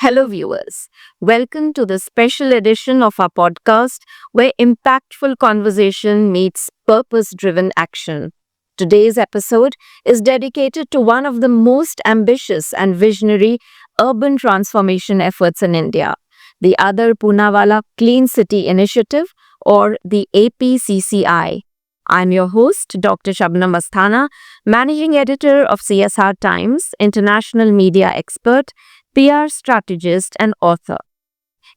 Hello, viewers. Welcome to the special edition of our podcast where impactful conversation meets purpose driven action. Today's episode is dedicated to one of the most ambitious and visionary urban transformation efforts in India, the Adar Poonawalla Clean City Initiative, or the APCCI. I'm your host, Dr. Shabnam Asthana, Managing Editor of CSR Times, international media expert, PR strategist, and author.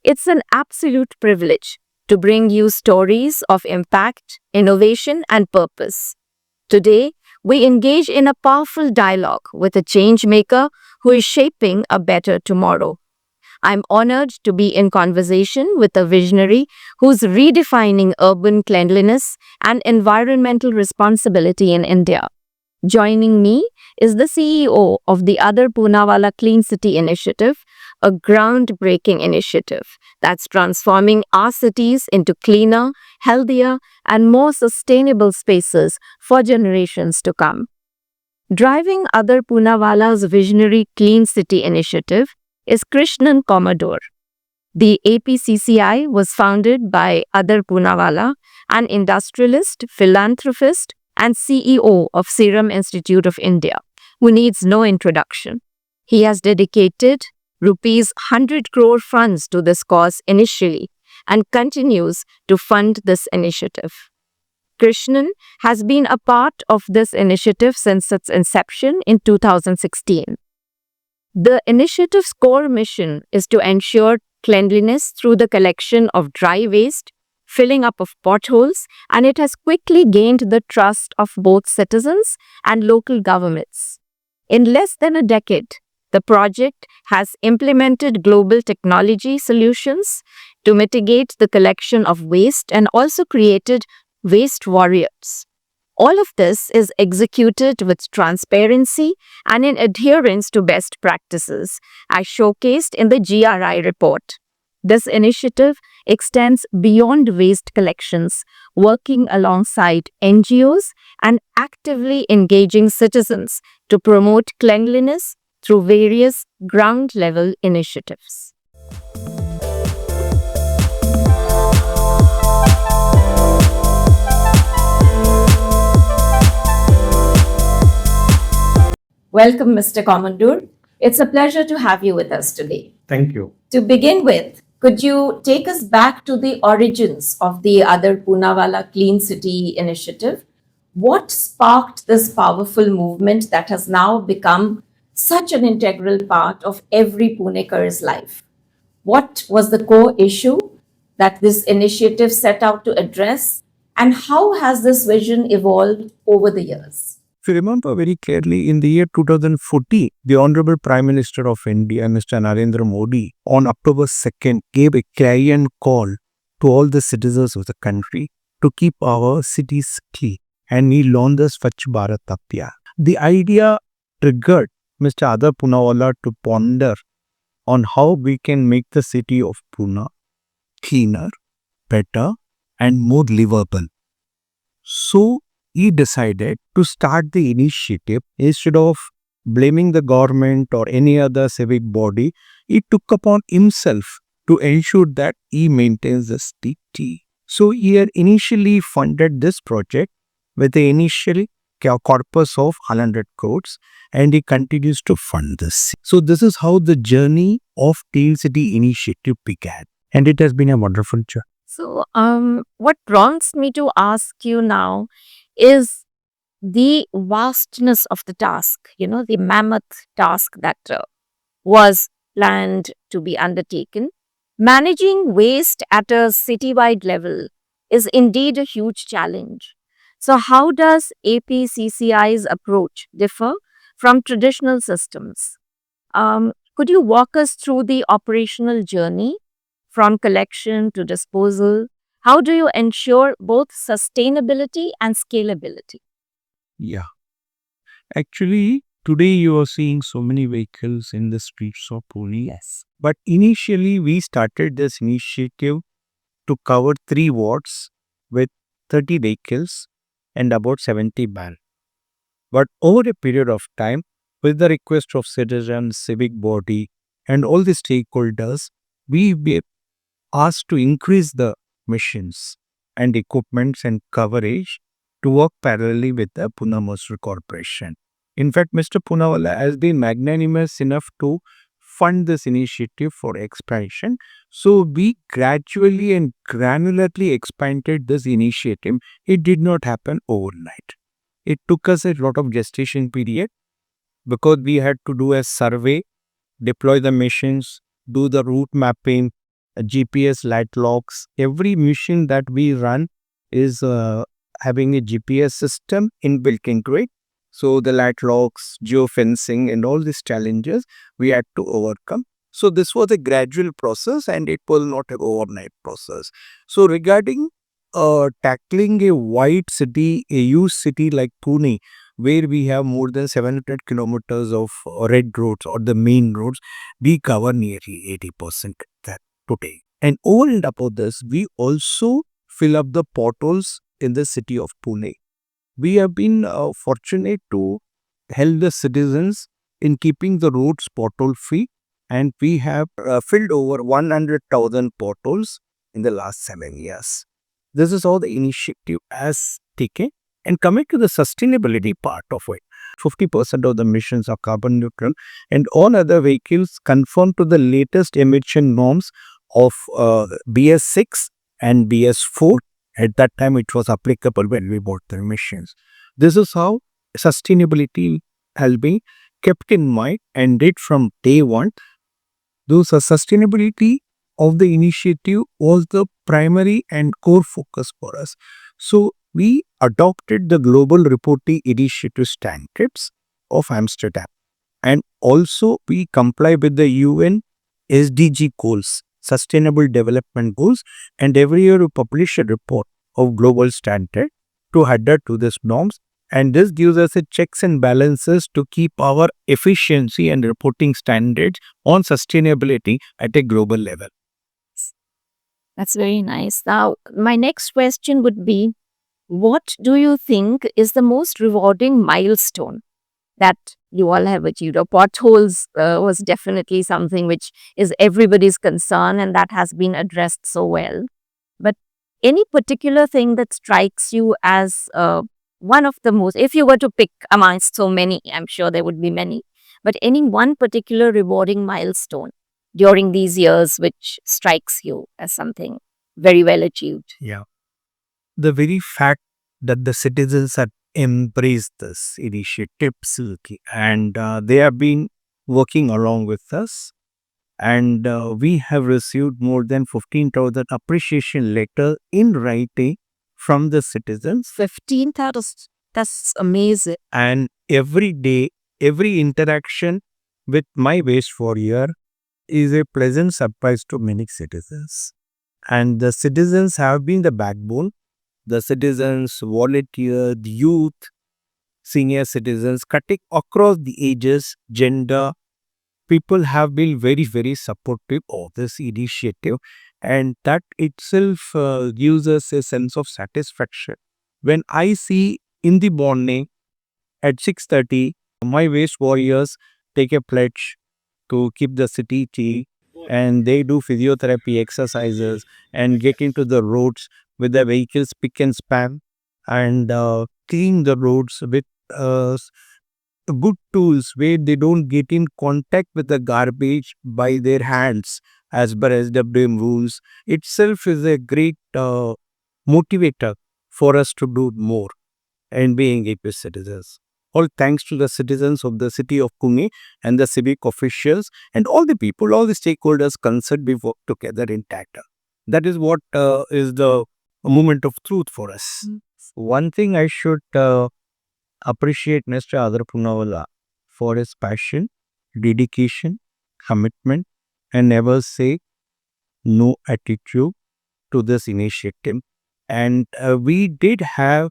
It's an absolute privilege to bring you stories of impact, innovation, and purpose. Today, we engage in a powerful dialogue with a change maker who is shaping a better tomorrow. I'm honored to be in conversation with a visionary who's redefining urban cleanliness and environmental responsibility in India. Joining me is the CEO of the Adar Poonawalla Clean City Initiative, a groundbreaking initiative that's transforming our cities into cleaner, healthier, and more sustainable spaces for generations to come. Driving Adar Poonawalla's visionary Clean City Initiative is Krishnan Komandur. The APCCI was founded by Adar Poonawalla, an industrialist, philanthropist, and CEO of Serum Institute of India, who needs no introduction. He has dedicated rupees 100 crore funds to this cause initially and continues to fund this initiative. Krishnan has been a part of this initiative since its inception in 2016. The initiative's core mission is to ensure cleanliness through the collection of dry waste, filling up of potholes, and it has quickly gained the trust of both citizens and local governments. In less than a decade, the project has implemented global technology solutions to mitigate the collection of waste and also created waste warriors. All of this is executed with transparency and in adherence to best practices, as showcased in the GRI report. This initiative extends beyond waste collections, working alongside NGOs and actively engaging citizens to promote cleanliness through various ground-level initiatives. Welcome, Mr. Komandur. It's a pleasure to have you with us today. Thank you. To begin with, could you take us back to the origins of the Adar Poonawalla Clean City Initiative? What sparked this powerful movement that has now become such an integral part of every Punekar's life? What was the core issue that this initiative set out to address, and how has this vision evolved over the years? If you remember very clearly, in the year 2014, the Honorable Prime Minister of India, Mr. Narendra Modi, on October 2nd, gave a clarion call to all the citizens of the country to keep our cities clean. And he launched the Swachh Bharat Abhiyan. The idea triggered Mr. Adar Poonawalla to ponder on how we can make the city of Pune cleaner, better, and more livable. So, he decided to start the initiative. Instead of blaming the government or any other civic body, he took upon himself to ensure that he maintains the city. So he had initially funded this project with the initial corpus of 100 crores, and he continues to fund this. So this is how the journey of Clean City Initiative began, and it has been a wonderful journey. So, what prompts me to ask you now is the vastness of the task, the mammoth task that was planned to be undertaken. Managing waste at a citywide level is indeed a huge challenge. So, how does APCCI's approach differ from traditional systems? Could you walk us through the operational journey from collection to disposal? How do you ensure both sustainability and scalability? Yeah. Actually, today you are seeing so many vehicles in the streets of Pune. Yes. But initially, we started this initiative to cover 3 wards with 30 vehicles and about 70 vans. But over a period of time, with the request of citizens, civic body, and all the stakeholders, we were asked to increase the missions and equipments and coverage to work parallelly with the Pune Mercer Corporation. In fact, Mr. Poonawalla has been magnanimous enough to fund this initiative for expansion. So we gradually and granularly expanded this initiative. It did not happen overnight. It took us a lot of gestation period because we had to do a survey, deploy the machines, do the route mapping, GPS light logs. Every mission that we run is having a GPS system inbuilt into it. So the light logs, geofencing, and all these challenges we had to overcome. So this was a gradual process, and it was not an overnight process. So regarding tackling a wide city, a huge city like Pune, where we have more than 700 kilometers of red roads or the main roads, we cover nearly 80% that today. And over and above this, we also fill up the potholes in the city of Pune. We have been fortunate to help the citizens in keeping the roads pothole free, and we have filled over 100,000 potholes in the last 7 years. This is how the initiative has taken. And coming to the sustainability part of it, 50% of the emissions are carbon neutral, and all other vehicles conform to the latest emission norms of BS6 and BS4. At that time, it was applicable when we bought the emissions. This is how sustainability has been kept in mind and did from day one. Those sustainability of the initiative was the primary and core focus for us. So we adopted the Global Reporting Initiative Standards of Amsterdam, and also we comply with the UN SDG goals, Sustainable Development Goals, and every year we publish a report of global standard to adhere to these norms, and this gives us a checks and balances to keep our efficiency and reporting standards on sustainability at a global level. That's very nice. Now, my next question would be, what do you think is the most rewarding milestone that you all have achieved? Or potholes was definitely something which is everybody's concern, and that has been addressed so well. But any particular thing that strikes you as one of the most, if you were to pick amongst so many, I'm sure there would be many, but any one particular rewarding milestone during these years which strikes you as something very well achieved? Yeah. The very fact that the citizens have embraced this initiative absolutely, and they have been working along with us, and we have received more than 15,000 appreciation letters in writing from the citizens. 15,000, that's amazing. And every day, every interaction with My Waste Warrior is a pleasant surprise to many citizens. And the citizens have been the backbone. The citizens, volunteers, youth, senior citizens, cutting across the ages, gender, people have been very, very supportive of this initiative. And that itself gives us a sense of satisfaction. When I see in the morning at 6:30, My Waste Warriors take a pledge to keep the city clean, and they do physiotherapy exercises and get into the roads with the vehicles pick and span, and clean the roads with good tools where they don't get in contact with the garbage by their hands as per SWM rules itself is a great motivator for us to do more and being equal citizens. All thanks to the citizens of the city of Pune and the civic officials and all the people, all the stakeholders concerned, we work together in tandem. That is what is the moment of truth for us. One thing I should appreciate Mr. Adar Poonawalla for his passion, dedication, commitment, and never say no attitude to this initiative. And we did have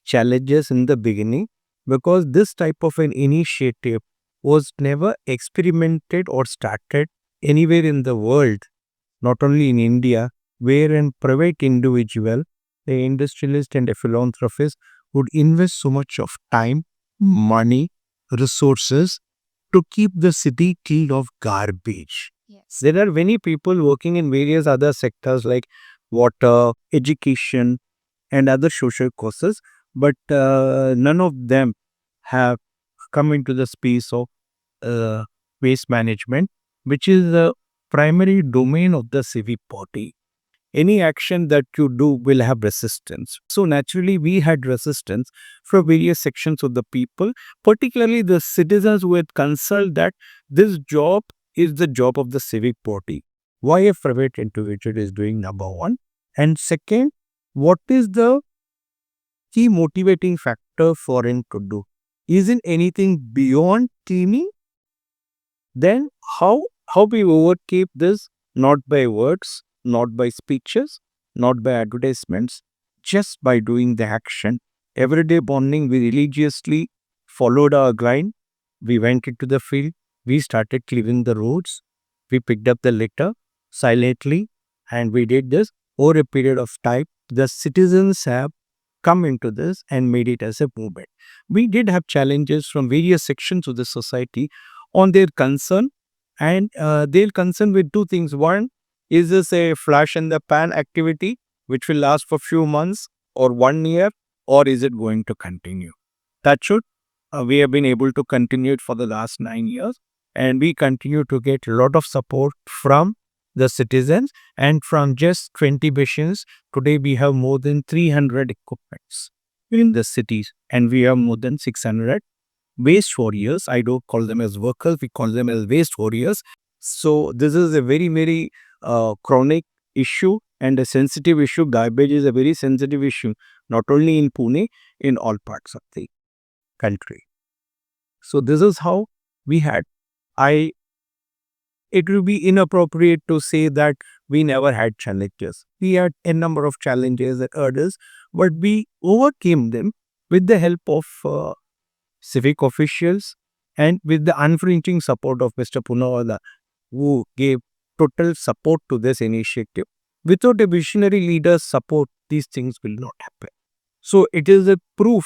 challenges in the beginning because this type of an initiative was never experimented or started anywhere in the world, not only in India, where a private individual, a industrialist and a philanthropist would invest so much of time, money, resources to keep the city clean of garbage. Yes. There are many people working in various other sectors like water, education, and other social causes, but none of them have come into the space of uh, waste management, which is the primary domain of the civic body. Any action that you do will have resistance. So naturally, we had resistance from various sections of the people, particularly the citizens who had concerned that this job is the job of the civic body. Why a private individual is doing, number one. And second, what is the key motivating factor for him to do? Isn't anything beyond cleaning? Then how we overcame this? Not by words, not by speeches, not by advertisements, just by doing the action. Every day morning we religiously followed our grind. We went into the field. We started clearing the roads. We picked up the litter silently, and we did this over a period of time. The citizens have come into this and made it as a movement. We did have challenges from various sections of the society on their concern, and they'll concern with two things. One, is this a flash in the pan activity which will last for few months or 1 year, or is it going to continue? That should we have been able to continue it for the last 9 years, and we continue to get a lot of support from the citizens, and from just 20 machines. Today we have more than 300 equipments in the cities, and we have more than 600 waste warriors. I don't call them as workers, we call them as waste warriors. So this is a very, very chronic issue and a sensitive issue. Garbage is a very sensitive issue, not only in Pune, in all parts of the country. So this is how we had. It will be inappropriate to say that we never had challenges. We had a number of challenges and hurdles, but we overcame them with the help of civic officials and with the unflinching support of Mr. Poonawalla, who gave total support to this initiative. Without a visionary leader's support, these things will not happen. So it is a proof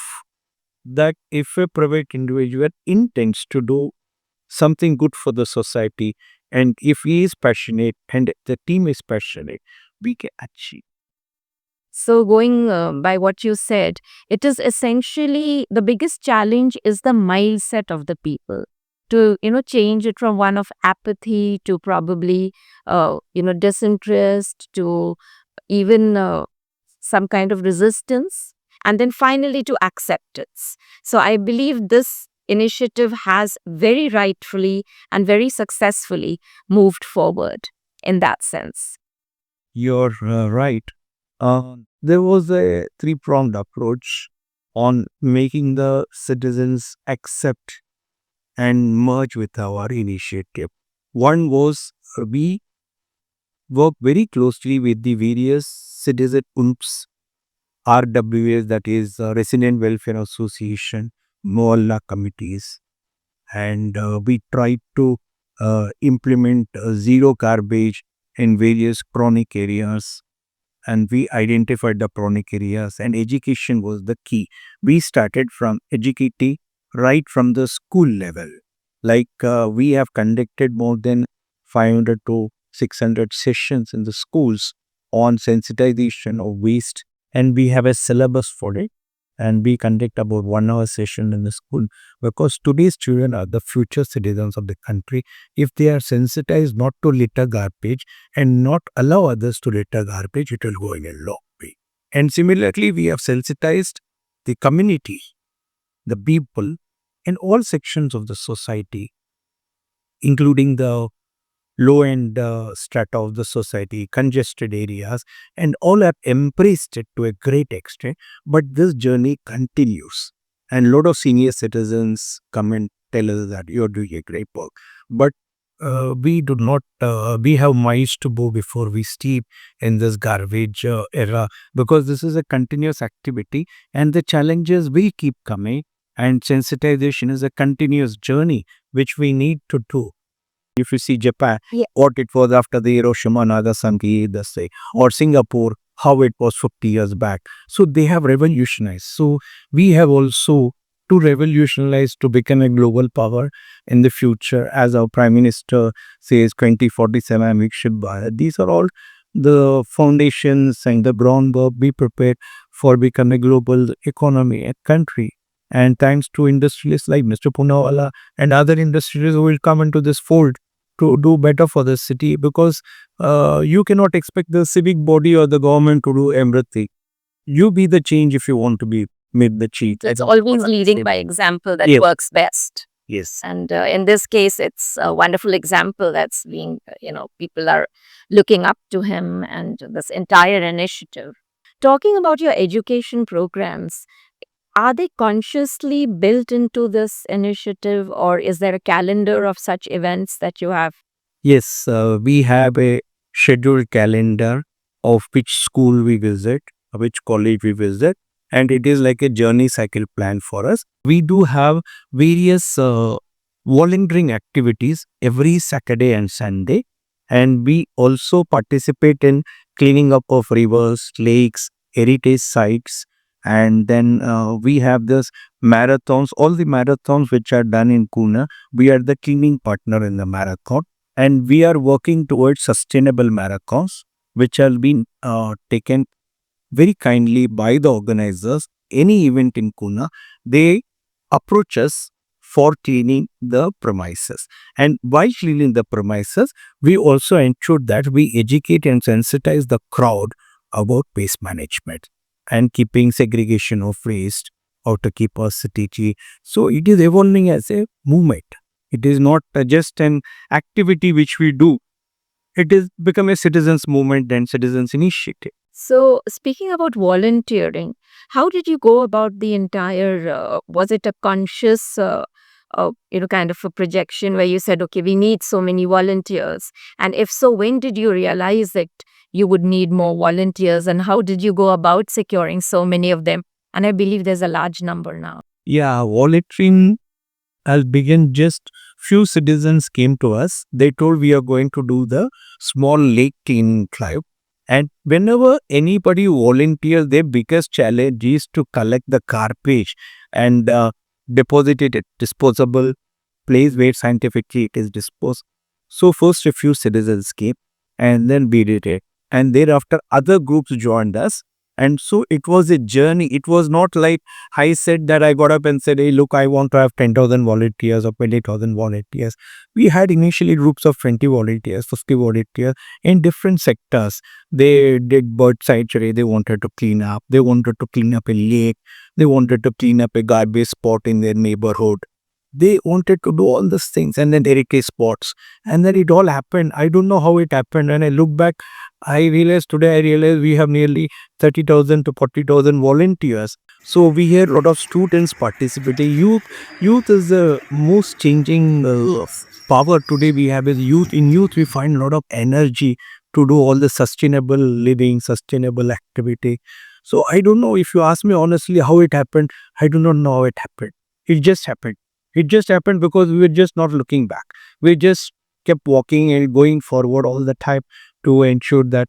that if a private individual intends to do something good for the society, and if he is passionate and the team is passionate, we can achieve. So, going by what you said, it is essentially the biggest challenge is the mindset of the people to, change it from one of apathy to probably, disinterest to even some kind of resistance, and then finally to acceptance. So, I believe this initiative has very rightfully and very successfully moved forward in that sense. You're right. There was a three-pronged approach on making the citizens accept and merge with our initiative. One was we work very closely with the various citizen UMPs, RWAs, that is Resident Welfare Association, Mohalla committees, and we tried to implement zero garbage in various chronic areas, and we identified the chronic areas, and education was the key. We started from educating right from the school level. Like we have conducted more than 500 to 600 sessions in the schools on sensitization of waste, and we have a syllabus for it, and we conduct about 1 hour session in the school, because today's children are the future citizens of the country. If they are sensitized not to litter garbage and not allow others to litter garbage, it will go in a long way. And similarly, we have sensitized the community, the people, in all sections of the society, including the low-end strata of the society, congested areas, and all have embraced it to a great extent. But this journey continues, and a lot of senior citizens come and tell us that you're doing a great work. But we do not, we have miles to go before we steep in this garbage era, because this is a continuous activity and the challenges will keep coming, and sensitization is a continuous journey which we need to do. If you see Japan, Yeah. what it was after the Hiroshima Nagasaki, say, or Singapore, how it was 50 years back. So they have revolutionized. So we have also to revolutionize, to become a global power in the future. As our Prime Minister says, 2047, Vikshit Bharat. These are all the foundations and the groundwork. Be prepared for becoming a global economy and country. And thanks to industrialists like Mr. Poonawalla and other industrialists who will come into this fold to do better for the city, because you cannot expect the civic body or the government to do everything. You be the change if you want to be made the change. It's always leading by example that Yes. works best. Yes. And in this case, it's a wonderful example that's being, people are looking up to him and this entire initiative. Talking about your education programs, are they consciously built into this initiative, or is there a calendar of such events that you have? Yes, we have a scheduled calendar of which school we visit, which college we visit, and it is like a journey cycle plan for us. We do have various volunteering activities every Saturday and Sunday, and we also participate in cleaning up of rivers, lakes, heritage sites, and then we have this marathons. All the marathons which are done in Pune, we are the cleaning partner in the marathon, and we are working towards sustainable marathons, which have been taken very kindly by the organizers. Any event in Pune, they approach us for cleaning the premises. And by cleaning the premises, we also ensure that we educate and sensitize the crowd about waste management and keeping segregation of waste, how to keep our city clean. So it is evolving as a movement. It is not just an activity which we do. It is become a citizens movement and citizens initiative. So, speaking about volunteering, how did you go about the entire? Was it a conscious, kind of a projection where you said, "Okay, we need so many volunteers," and if so, when did you realize that you would need more volunteers, and how did you go about securing so many of them? And I believe there's a large number now. Yeah, volunteering has begun. Just few citizens came to us. They told we are going to do the small lake cleaning drive. And whenever anybody volunteers, their biggest challenge is to collect the garbage and deposit it at disposable place where scientifically it is disposed. So first a few citizens came, and then we did it. And thereafter other groups joined us. And so it was a journey. It was not like I said that I got up and said, hey, look, I want to have 10,000 volunteers or 20,000 volunteers. We had initially groups of 20 volunteers, 50 volunteers in different sectors. They did bird sanctuary. They wanted to clean up. They wanted to clean up a lake. They wanted to clean up a garbage spot in their neighborhood. They wanted to do all these things, and then heritage spots. And then it all happened. I don't know how it happened. When I look back, I realized we have nearly 30,000 to 40,000 volunteers. So we hear a lot of students participating. Youth is the most changing power today we have is youth. In youth, we find a lot of energy to do all the sustainable living, sustainable activity. So I don't know, if you ask me honestly how it happened, I do not know how it happened. It just happened. It just happened because we were just not looking back. We just kept walking and going forward all the time to ensure that,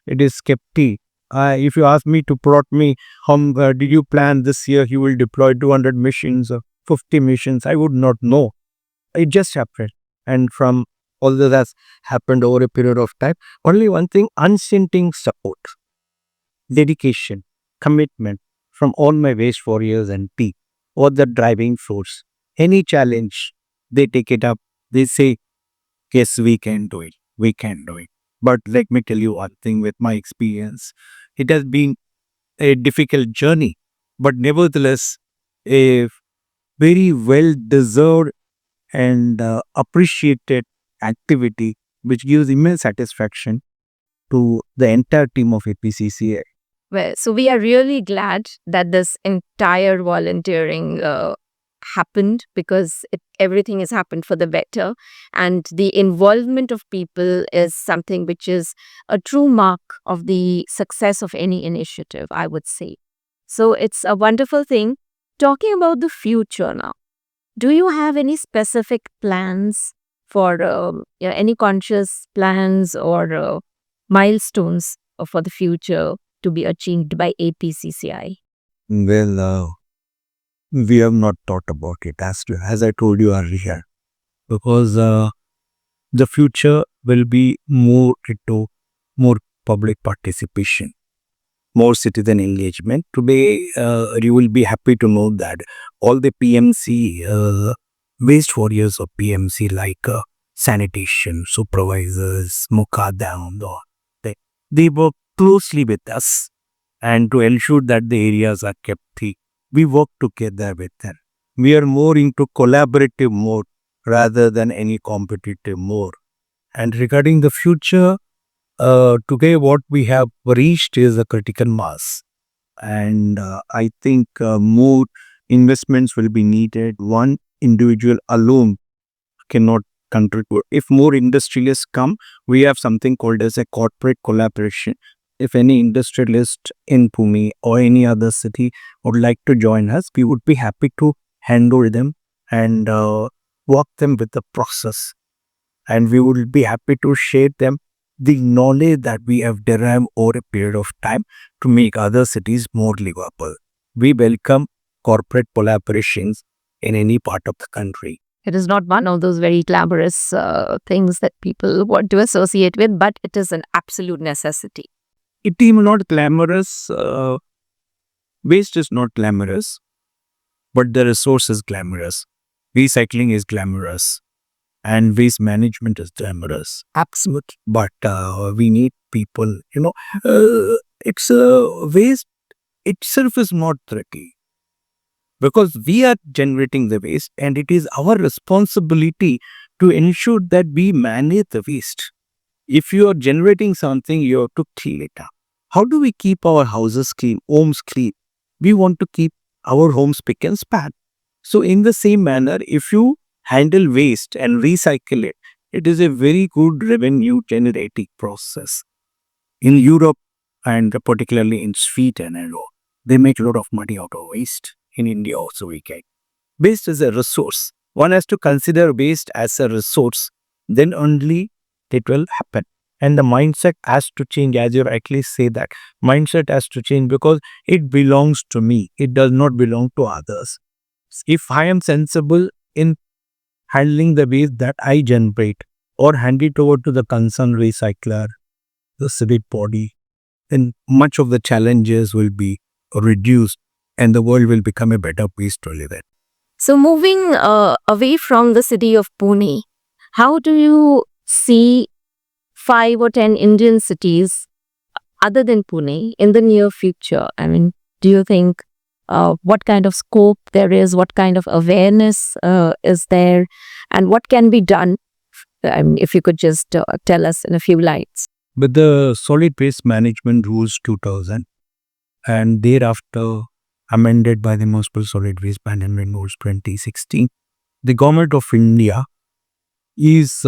it is kept key. If you ask me to plot me, how did you plan this year you will deploy 200 missions or 50 missions, I would not know. It just happened. And from all that has happened over a period of time, only one thing, unstinting support, dedication, commitment from all my waste warriors and peak, or the driving force. Any challenge, they take it up. They say, yes, we can do it. We can do it. But let me tell you one thing with my experience. It has been a difficult journey, but nevertheless, a very well deserved and appreciated activity which gives immense satisfaction to the entire team of APCCI. Well, so we are really glad that this entire volunteering happened, because everything has happened for the better, and the involvement of people is something which is a true mark of the success of any initiative, I would say. So it's a wonderful thing. Talking about the future now, do you have any specific plans for any conscious plans or milestones for the future to be achieved by APCCI? Well, We have not thought about it as I told you earlier, because the future will be more into more public participation, more citizen engagement. Today, you will be happy to know that all the PMC, waste warriors of PMC, like sanitation supervisors, Mukadam, they work closely with us, and to ensure that the areas are kept clean, we work together with them. We are more into collaborative mode rather than any competitive mode. And regarding the future, today what we have reached is a critical mass, and I think more investments will be needed. One individual alone cannot contribute. If more industrialists come, we have something called as a corporate collaboration. If any industrialist in Pune or any other city would like to join us, we would be happy to handle them and walk them with the process, and we would be happy to share them the knowledge that we have derived over a period of time to make other cities more livable. We welcome corporate collaborations in any part of the country. It is not one of those very glamorous things that people want to associate with, but it is an absolute necessity. It is not glamorous. Waste is not glamorous, but the resource is glamorous. Recycling is glamorous, and waste management is glamorous. Absolutely. But we need people, it's waste itself is not tricky, because we are generating the waste, and it is our responsibility to ensure that we manage the waste. If you are generating something, you have to clean it up. How do we keep our houses clean, homes clean? We want to keep our homes spick and span. So in the same manner, if you handle waste and recycle it, it is a very good revenue generating process. In Europe, and particularly in Sweden and all, they make a lot of money out of waste. In India also we get. Waste is a resource. One has to consider waste as a resource, then only it will happen. And the mindset has to change, as you rightly say that. Mindset has to change because it belongs to me. It does not belong to others. If I am sensible in handling the waste that I generate or hand it over to the concerned recycler, the civic body, then much of the challenges will be reduced and the world will become a better place to live in. So, moving away from the city of Pune, how do you see 5 or 10 Indian cities other than Pune in the near future? I mean, do you think what kind of scope there is, what kind of awareness is there, and what can be done? If you could just tell us in a few lines. With the Solid Waste Management Rules 2000 and thereafter amended by the Municipal Solid Waste Management Rules 2016, the Government of India is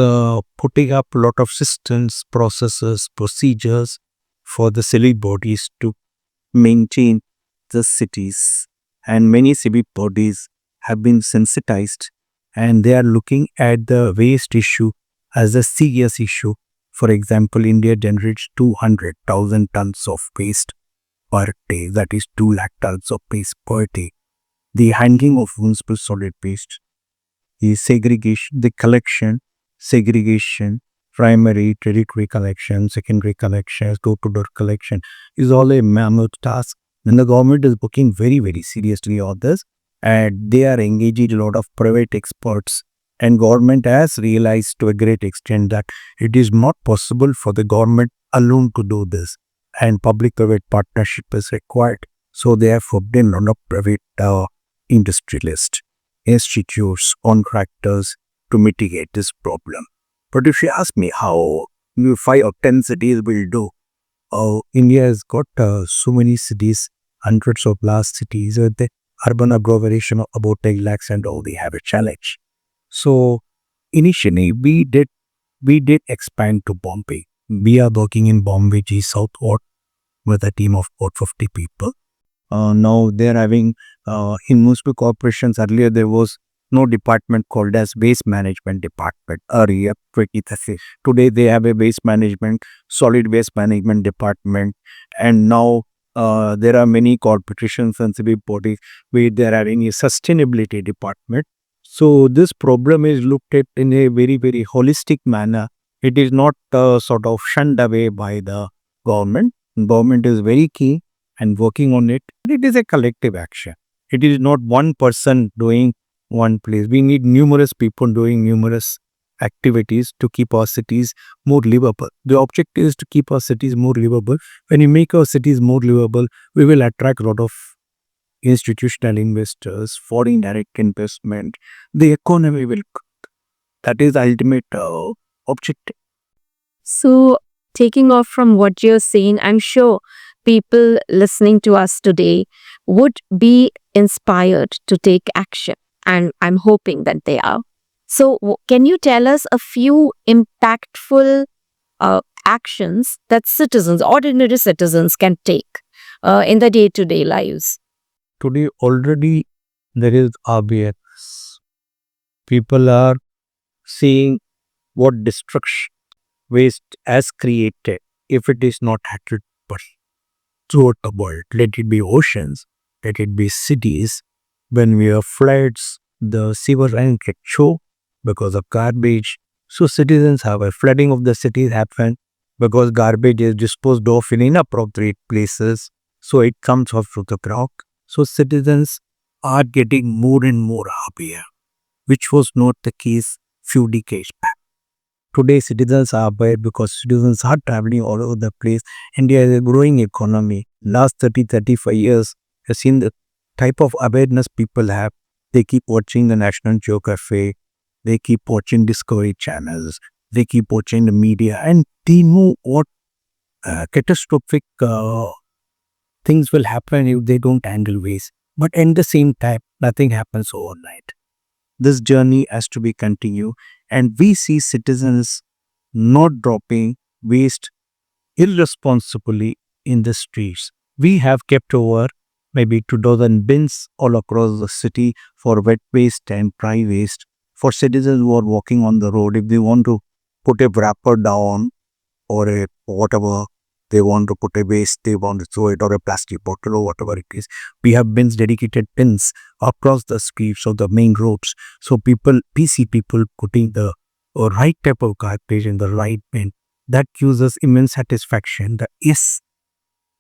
putting up a lot of systems, processes, procedures for the civic bodies to maintain the cities. And many civic bodies have been sensitized and they are looking at the waste issue as a serious issue. For example, India generates 200,000 tons of waste per day, that is 2 lakh tons of waste per day. The handling of municipal solid waste, the segregation, the collection, segregation, primary, tertiary collection, secondary collection, door-to-door collection is all a mammoth task. And the government is looking very, very seriously on this, and they are engaging a lot of private experts. And government has realized to a great extent that it is not possible for the government alone to do this, and public-private partnership is required. So they have forbidden a lot of private industrialists, institutes, contractors to mitigate this problem. But if you ask me how 5 or 10 cities will do, India has got so many cities, hundreds of large cities with the urban agglomeration of about 10 lakhs and all, they have a challenge. So initially we did expand to Bombay. We are working in Bombay G South Ward with a team of about 50 people. Now they are having in municipal corporations. Earlier there was no department called as waste management department. Earlier, 2030. Today they have a waste management, solid waste management department, and now There are many corporations and civil bodies where there are any sustainability department. So this problem is looked at in a very, very holistic manner. It is not sort of shunned away by the government. Government is very keen and working on it. It is a collective action. It is not one person doing one place. We need numerous people doing numerous activities to keep our cities more livable. The objective is to keep our cities more livable. When you make our cities more livable, we will attract a lot of institutional investors, foreign direct investment. The economy will. That is the ultimate objective. So, taking off from what you're saying, I'm sure people listening to us today would be inspired to take action. And I'm hoping that they are. So, can you tell us a few impactful actions that citizens, ordinary citizens, can take in the day to day lives? Today already there is awareness. People are seeing what destruction waste has created if it is not handled throughout the world. Let it be oceans, let it be cities. When we have floods, the sewer lines get choked because of garbage. So citizens have a flooding of the cities happen because garbage is disposed of in inappropriate places. So it comes off to the ground. So citizens are getting more and more aware, which was not the case few decades back. Today, citizens are aware because citizens are traveling all over the place. India is a growing economy. Last 35 years, I've seen the type of awareness people have. They keep watching the National Geographic. They keep watching Discovery channels. They keep watching the media, and they know what catastrophic things will happen if they don't handle waste. But at the same time, nothing happens overnight. This journey has to be continued, and we see citizens not dropping waste irresponsibly in the streets. We have kept over maybe 2000 bins all across the city for wet waste and dry waste. For citizens who are walking on the road, if they want to put a wrapper down or a whatever, they want to put a waste, they want to throw it, or a plastic bottle or whatever it is. We have bins, dedicated bins across the streets of the main roads. So we see people putting the right type of garbage in the right bin. That gives us immense satisfaction that yes,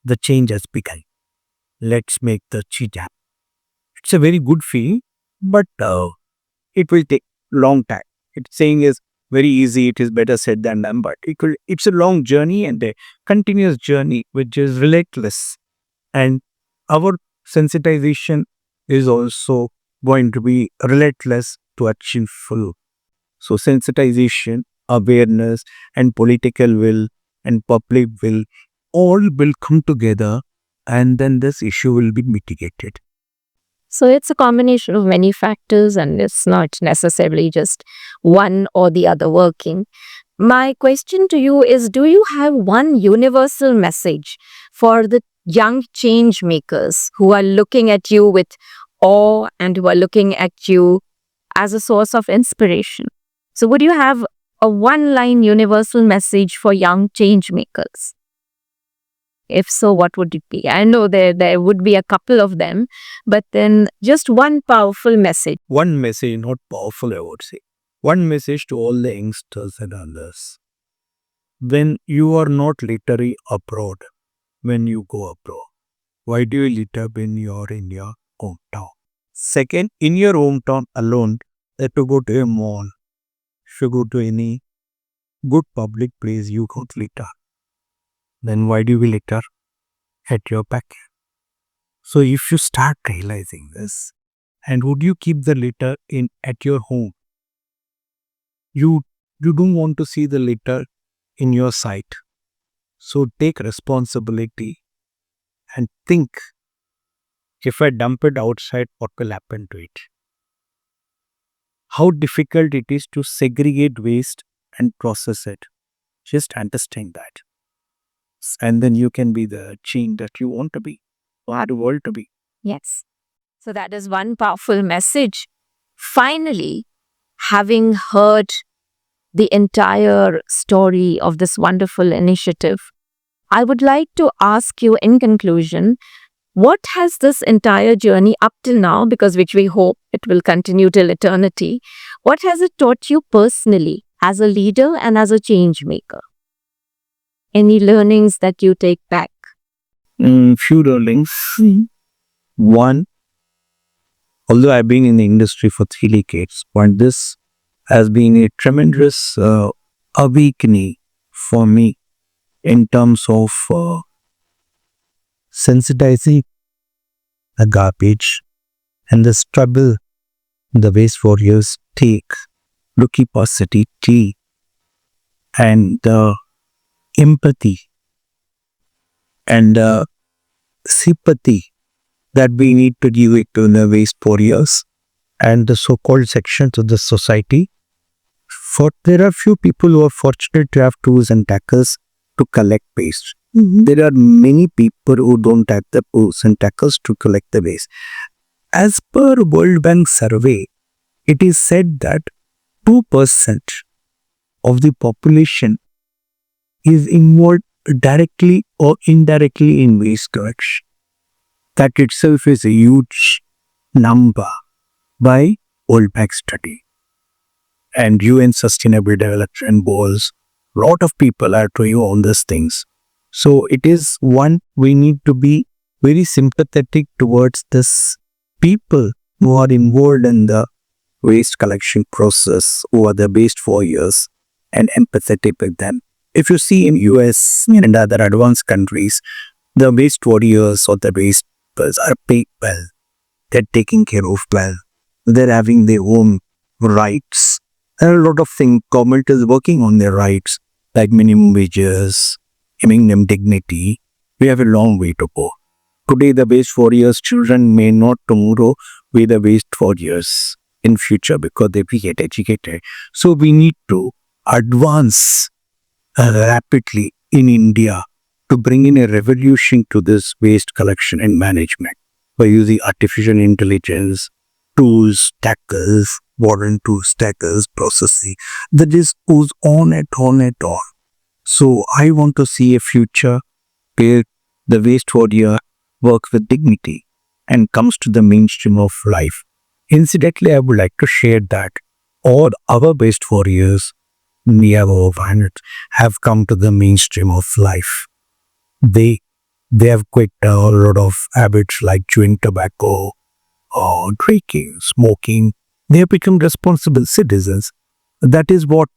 the change has begun. Let's make the change happen. It's a very good feeling, but it will take long time. It's saying is very easy. It is better said than done, but it's a long journey and a continuous journey which is relentless. And our sensitization is also going to be relentless to achieve full. So sensitization, awareness, and political will and public will all will come together, and then this issue will be mitigated. So it's a combination of many factors and it's not necessarily just one or the other working. My question to you is, do you have one universal message for the young change makers who are looking at you with awe and who are looking at you as a source of inspiration? So would you have a one-line universal message for young change makers? If so, what would it be? I know there would be a couple of them, but then just one powerful message. One message, not powerful, I would say. One message to all the youngsters and others. When you are not literally abroad, when you go abroad, why do you litter when you are in your hometown? Second, in your hometown alone, if you go to a mall, if you go to any good public place, you don't litter. Then why do you litter at your back? So if you start realizing this, and would you keep the litter in at your home? You don't want to see the litter in your sight. So take responsibility and think, if I dump it outside, what will happen to it? How difficult it is to segregate waste and process it. Just understand that. And then you can be the change that you want to be, or the world to be. Yes. So that is one powerful message. Finally, having heard the entire story of this wonderful initiative, I would like to ask you in conclusion, what has this entire journey up till now, because which we hope it will continue till eternity, what has it taught you personally as a leader and as a change maker? Any learnings that you take back? Few learnings. One, although I've been in the industry for 3 decades, but this has been a tremendous awakening for me in terms of sensitizing the garbage and the struggle the waste warriors take to keep our city clean, and the empathy and sympathy that we need to give it to the waste warriors and the so-called sections of the society. For there are few people who are fortunate to have tools and tackles to collect waste. There are many people who don't have the tools and tackles to collect the waste. As per World Bank survey, it is said that 2% of the population is involved directly or indirectly in waste collection. That itself is a huge number by World Bank study. And UN Sustainable Development Goals, lot of people are doing all these things. So it is one, we need to be very sympathetic towards this people who are involved in the waste collection process, who are the waste warriors, and empathetic with them. If you see in US and other advanced countries, the waste warriors or the waste people are paid well. They're taken care of well. They're having their own rights. There are a lot of things. Government is working on their rights, like minimum wages, giving them dignity. We have a long way to go. Today, the waste warriors' children may not tomorrow be the waste warriors in future because they get educated. So we need to advance rapidly in India to bring in a revolution to this waste collection and management by using artificial intelligence, tools, tackles, modern tools, tackles, processing. The list goes on and on and on. So I want to see a future where the waste warrior works with dignity and comes to the mainstream of life. Incidentally, I would like to share that all our waste warriors near our planet have come to the mainstream of life. They have quit a lot of habits like chewing tobacco or drinking, smoking. They have become responsible citizens. That is what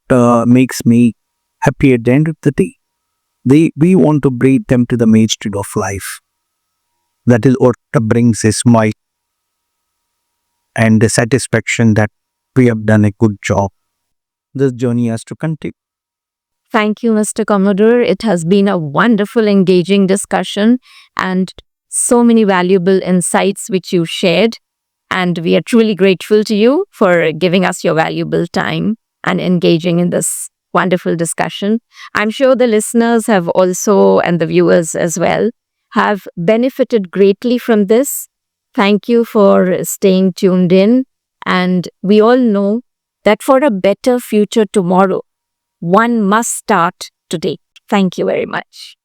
makes me happy at the end of the day. We want to bring them to the mainstream of life. That is what brings a smile and the satisfaction that we have done a good job. This journey has to continue. Thank you, Mr. Commodore. It has been a wonderful, engaging discussion and so many valuable insights which you shared. And we are truly grateful to you for giving us your valuable time and engaging in this wonderful discussion. I'm sure the listeners have also, and the viewers as well, have benefited greatly from this. Thank you for staying tuned in. And we all know that for a better future tomorrow, one must start today. Thank you very much.